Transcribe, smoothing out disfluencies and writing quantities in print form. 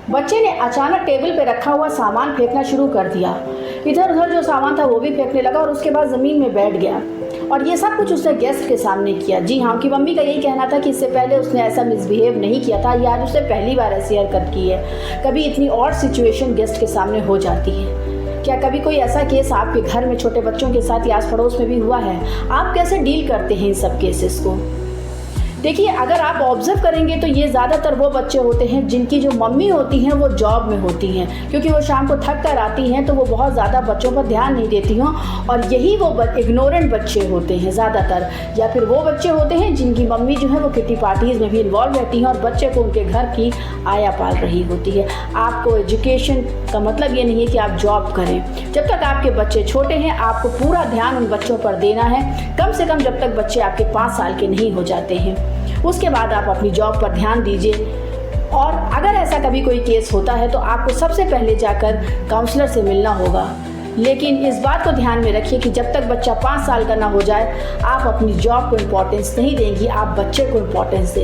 बच्चे ने अचानक टेबल पे रखा हुआ सामान फेंकना शुरू कर दिया। इधर उधर जो सामान था वो भी फेंकने लगा और उसके बाद ज़मीन में बैठ गया। और ये सब कुछ उसने गेस्ट के सामने किया। जी हाँ, उनकी मम्मी का यही कहना था कि इससे पहले उसने ऐसा मिसबिहेव नहीं किया था, या आज उसने पहली बार ऐसी हरकत की है। कभी इतनी और सिचुएशन गेस्ट के सामने हो जाती है। क्या कभी कोई ऐसा केस आपके घर में छोटे बच्चों के साथ या आस पड़ोस में भी हुआ है? आप कैसे डील करते हैं इन सब केसेस को? देखिए, अगर आप ऑब्जर्व करेंगे तो ये ज़्यादातर वो बच्चे होते हैं जिनकी जो मम्मी होती हैं वो जॉब में होती हैं, क्योंकि वो शाम को थक कर आती हैं तो वो बहुत ज़्यादा बच्चों पर ध्यान नहीं देती हों, और यही वो इग्नोरेंट बच्चे होते हैं ज़्यादातर। या फिर वो बच्चे होते हैं जिनकी मम्मी जो है वो किटी पार्टीज़ में भी इन्वॉल्व रहती हैं और बच्चे को उनके घर की आया पाल रही होती है। आपको एजुकेशन का मतलब ये नहीं है कि आप जॉब करें। जब तक आपके बच्चे छोटे हैं आपको पूरा ध्यान उन बच्चों पर देना है, कम से कम जब तक बच्चे आपके 5 साल के नहीं हो जाते हैं। उसके बाद आप अपनी जॉब पर ध्यान दीजिए। और अगर ऐसा कभी कोई केस होता है तो आपको सबसे पहले जाकर काउंसलर से मिलना होगा। लेकिन इस बात को ध्यान में रखिए कि जब तक बच्चा 5 साल का ना हो जाए आप अपनी जॉब को इम्पोर्टेंस नहीं देंगी, आप बच्चे को इम्पोर्टेंस देंगी।